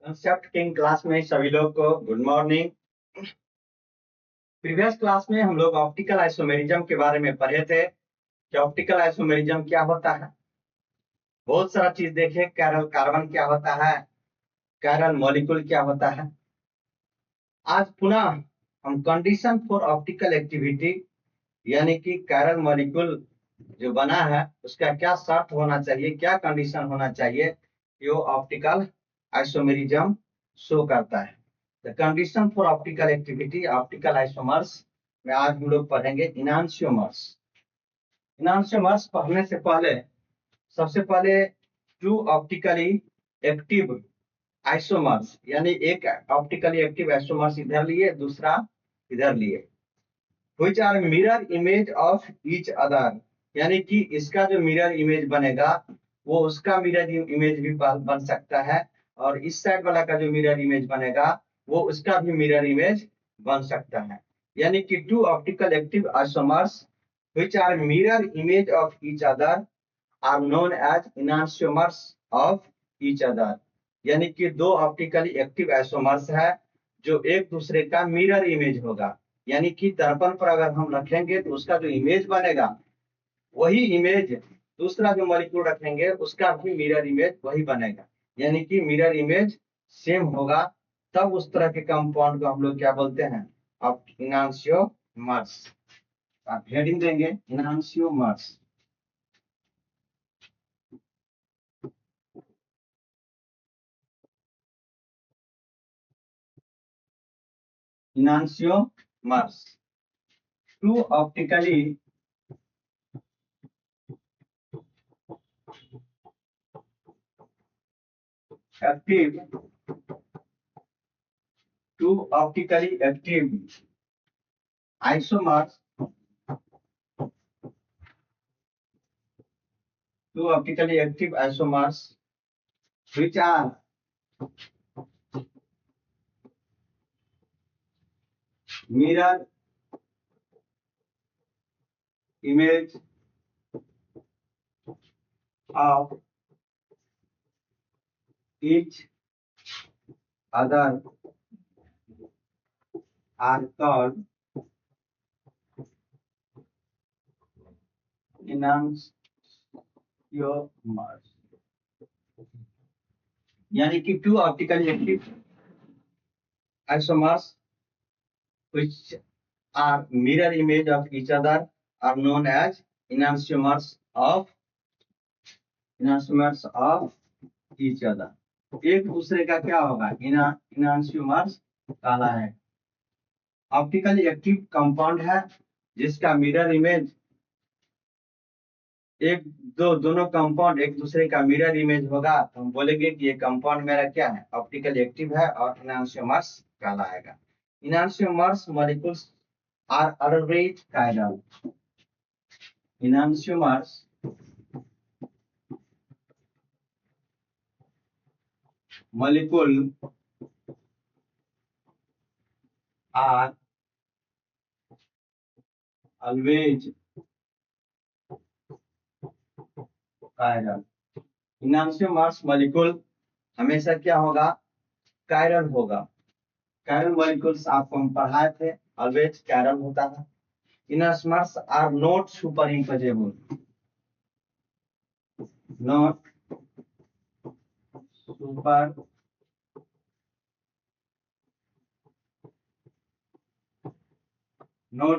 Concept king class में सभी लोग को गुड मॉर्निंग। प्रीवियस क्लास में हम लोग ऑप्टिकल आइसोमेरिज्म के बारे में पढ़े थे कि ऑप्टिकल आइसोमेरिज्म क्या होता है। बहुत सारा चीज देखे, कैरल कार्बन क्या होता है, कैरल मॉलिक्यूल क्या होता है। आज पुनः हम कंडीशन फॉर ऑप्टिकल एक्टिविटी यानी कि कैरल मॉलिक्यूल जो बना है उसका क्या शर्त होना चाहिए, क्या कंडीशन होना चाहिए कि वो ऑप्टिकल आइसोमेरिज्म शो करता है। The condition for optical activity optical isomers में आज हम लोग पढ़ेंगे इनांशियोमर्स। इनांशियोमर्स पढ़ने से पहले सबसे पहले टू ऑप्टिकली एक्टिव आइसोमर्स यानी एक ऑप्टिकली एक्टिव आइसोमर्स इधर लिए, दूसरा इधर लिए, which are mirror image of each other, यानी कि इसका जो मिरर इमेज बनेगा वो उसका मिरर इमेज भी बन सकता है और इस साइड वाला का जो मिरर इमेज बनेगा वो उसका भी मिरर इमेज बन सकता है। यानी कि two optical active isomers which are mirror image of each other are known as enantiomers of each other, यानी कि दो ऑप्टिकली एक्टिव आइसोमर्स है जो एक दूसरे का मिरर इमेज होगा। यानी कि दर्पण पर अगर हम रखेंगे तो उसका जो इमेज बनेगा वही इमेज दूसरा जो मॉलिक्यूल रखेंगे उसका भी मिरर इमेज वही बनेगा, यानी कि मिरर इमेज सेम होगा। तब उस तरह के कंपाउंड को हम लोग क्या बोलते हैं, अब इनांशियोमर्स। आप हेडिंग देंगे enantiomers. Enantiomers two optically active isomers two optically active isomers which are mirror image of each other are called enantiomers। यानी कि two optically active isomers which are mirror image of each other are known as enantiomers of each other। एक दूसरे का क्या होगा, इनांशियोमर्स काला है। Optically active compound है जिसका मिरर इमेज एक दोनों कंपाउंड एक दूसरे का मिरर इमेज होगा तो हम बोलेंगे कि ये कंपाउंड मेरा क्या है, ऑप्टिकली एक्टिव है और इनांशियोमर्स कहलाएगा। Enantiomers molecules are always chiral. Enantiomers molecule are always chiral। Enantiomers molecule हमेशा क्या होगा, कायरल होगा। कायरल मॉलिक्यूल्स आपको हम पढ़ाए थे, ऑलवेज कायरल होता है। Enantiomers are not superimposable, not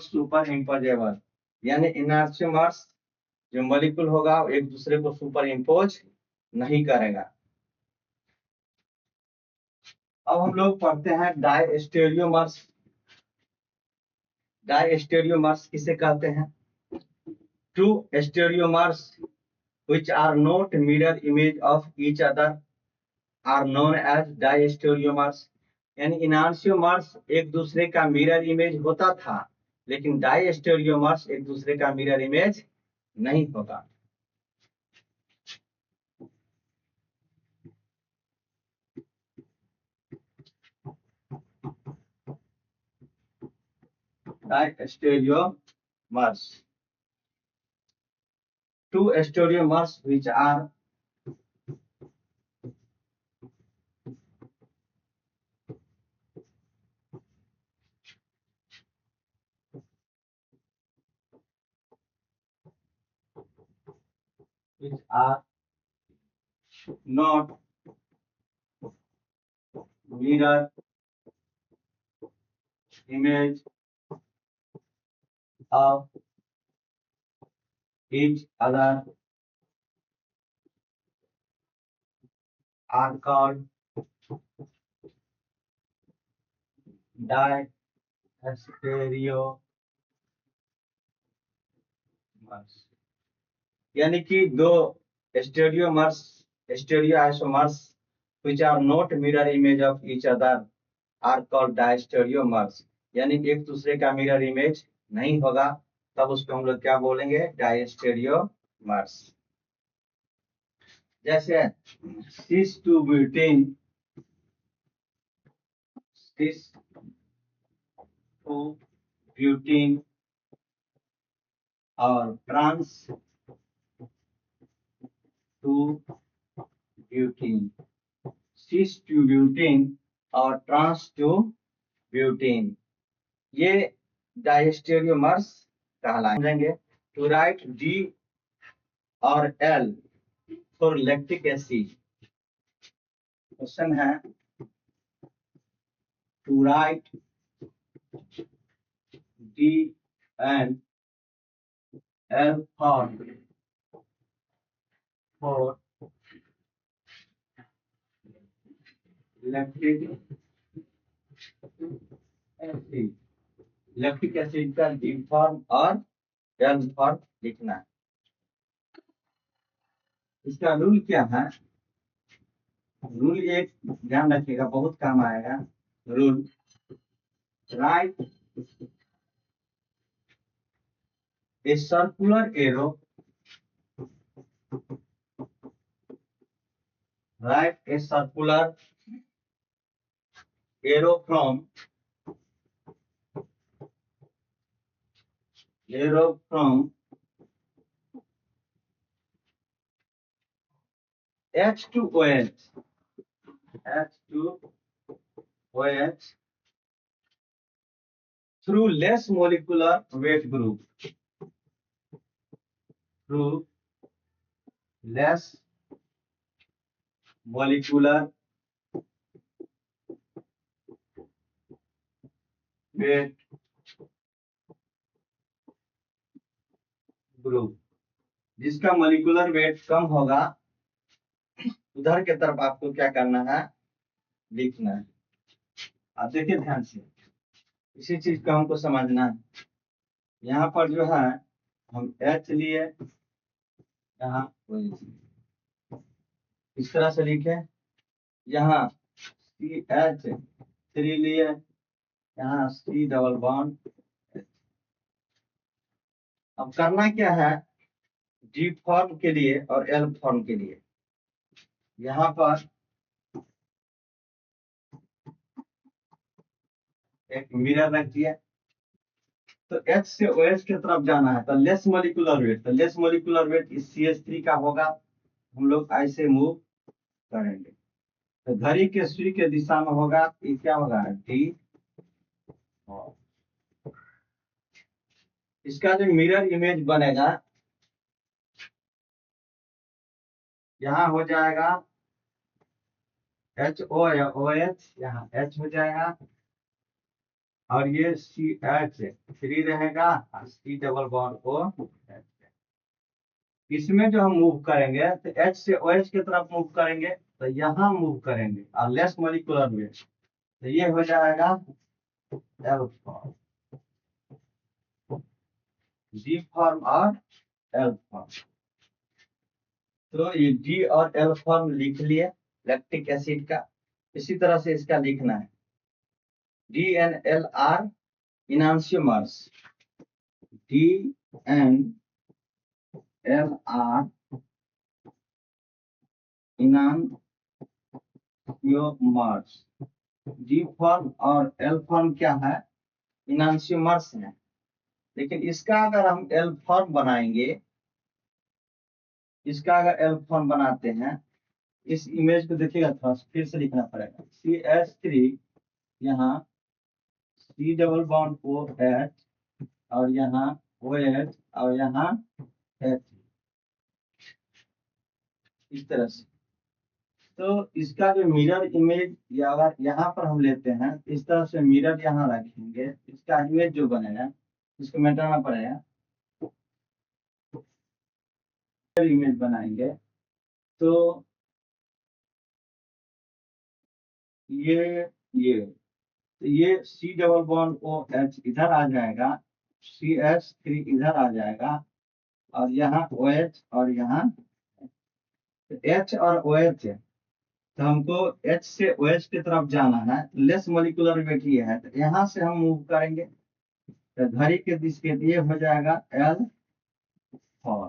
superimposable, यानी इनांशियोमर्स जो मॉलिक्यूल होगा वो एक दूसरे को सुपर इम्पोज नहीं करेगा। अब हम लोग पढ़ते हैं डायस्टेरियोमर्स। डायस्टेरियोमर्स किसे कहते हैं, to स्टेरियोमर्स which are not mirror image of each other are known as diastereomers. यानी इनांशियोमर्स एक दूसरे का मिरर इमेज होता था लेकिन डायस्टेरियोमर्स एक दूसरे का मिरर इमेज नहीं होगा। Diastereomers two stereomers which are which are not mirror image of each other are called diastereomers। यानी कि दो stereo isomers which are not mirror image of each other are called diastereomers। यानी एक दूसरे का mirror image नहीं होगा, तब उसको हम लोग क्या बोलेंगे? डायस्टेरियोमर्स। जैसे cis two butene, cis two butene और trans two butene, cis two butene और ट्रांस टू ब्यूटेन, ये डायस्टेरियोमर्स कहलाएंगे। टू राइट डी और L for lactic acid. Question है to write D and L for lactic acid. Lactic acid का D form और L form लिखना है। इसका रूल क्या है? रूल एक ध्यान रखिएगा, बहुत काम आएगा। Rule right a circular arrow, right a circular arrow from H to OH through less molecular weight group, through less molecular weight group. जिसका मोलिकुलर वेट कम होगा उधर के तरफ आपको क्या करना है? लिखना है। आप देखिए ध्यान से, इसी चीज को हमको समझना है। यहाँ पर जो है हम H लिए, यहाँ इस तरह से लिखे, यहाँ CH3 लिए, यहाँ C डबल बॉन्ड। अब करना क्या है? डी फॉर्म के लिए और एल फॉर्म के लिए यहाँ पर एक मिरर रख दिया, तो H से OH की तरफ जाना है, तो लेस मोलिकुलर वेट, तो लेस मोलिकुलर वेट इस CH3 का होगा। हम लोग ऐसे मूव करेंगे, तो घड़ी के सुई के दिशा में होगा, ये क्या होगा? डी। इसका जो मिरर इमेज बनेगा यहाँ हो जाएगा HO या OH, यहाँ H हो जाएगा और ये CH3 रहेगा, C डबल बॉन्ड O। इसमें जो हम मूव करेंगे तो H से OH की तरफ मूव करेंगे, तो यहाँ मूव करेंगे और लेस मोलिकुलर वेट, तो ये हो जाएगा एल फॉर्म, डी फॉर्म और एल फॉर्म। तो ये डी और एल फॉर्म लिख लिए लैक्टिक एसिड का। इसी तरह से इसका लिखना है D and L are enantiomers, D and L are enantiomers. D form और एल फॉर्म क्या है? इनांशियोमर्स है। लेकिन इसका अगर हम एल फॉर्म बनाएंगे, इसका अगर एल फॉर्म बनाते हैं, इस इमेज को देखिएगा, थोड़ा फिर से लिखना पड़ेगा। CH3 यहाँ C डबल बॉन्ड OH और यहाँ OH और यहाँ H। इस तरह से। तो इसका जो मिरर इमेज या अगर यहाँ पर हम लेते हैं इस तरह से मिरर यहाँ रखेंगे, इसका इमेज जो बनेगा इसको मिटाना पड़ेगा, इमेज बनाएंगे तो ये C डबल बॉन्ड OH इधर आ जाएगा, CH3 इधर आ जाएगा, और यहाँ OH और यहाँ H और OH है। तो हमको H से OH की तरफ जाना है, लेस मोलिकुलर वेट ये है, तो यहाँ से हम मूव करेंगे तो घड़ी के दिश के लिए हो जाएगा L4,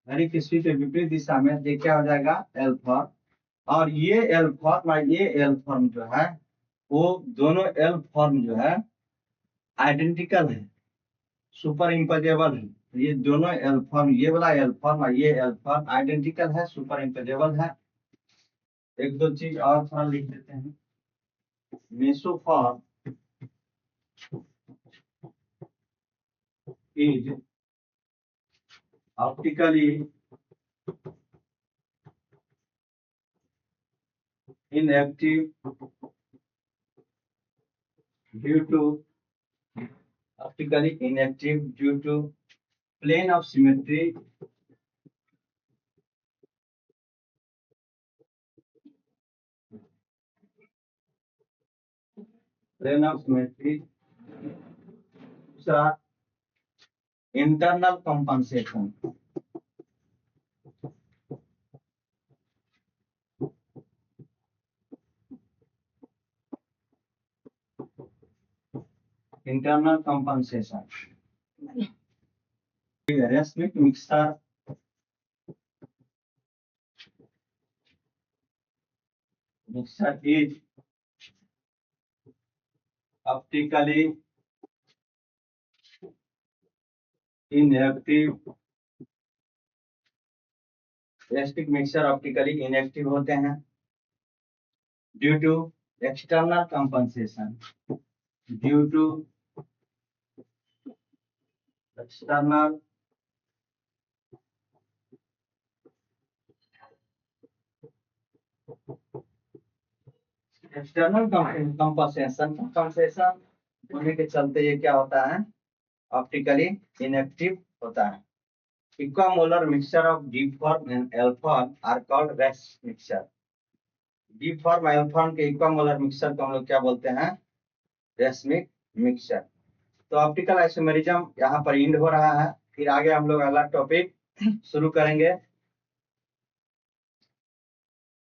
घड़ी की सुई के विपरीत दिशा में ये क्या हो जाएगा L4। और ये एल फॉर्म और ये एल फॉर्म जो है वो दोनों एल फॉर्म जो है आइडेंटिकल है, सुपर इम्पोजेबल है। ये दोनों एल फॉर्म, ये वाला एल फॉर्म और ये एल फॉर्म आइडेंटिकल है, सुपर इम्पोजेबल है। एक दो चीज और थोड़ा लिख देते हैं। Meso form is optically inactive due to plane of symmetry दूसरा internal compensation, internal compensation rhythmic mixture is optically inactive, rhythmic mixture optically inactive होते हैं due to external compensation, due to external compensation होने के चलते ये क्या होता है, ऑप्टिकली इनएक्टिव होता है। Equimolar mixture of D form and L form are called race mixture. D form L form के इक्वामोलर मिक्सचर को हम लोग क्या बोलते हैं, रेसमिक मिक्सचर। तो ऑप्टिकल आइसोमेरिज्म यहाँ पर इंड हो रहा है, फिर आगे हम लोग अगला टॉपिक शुरू करेंगे।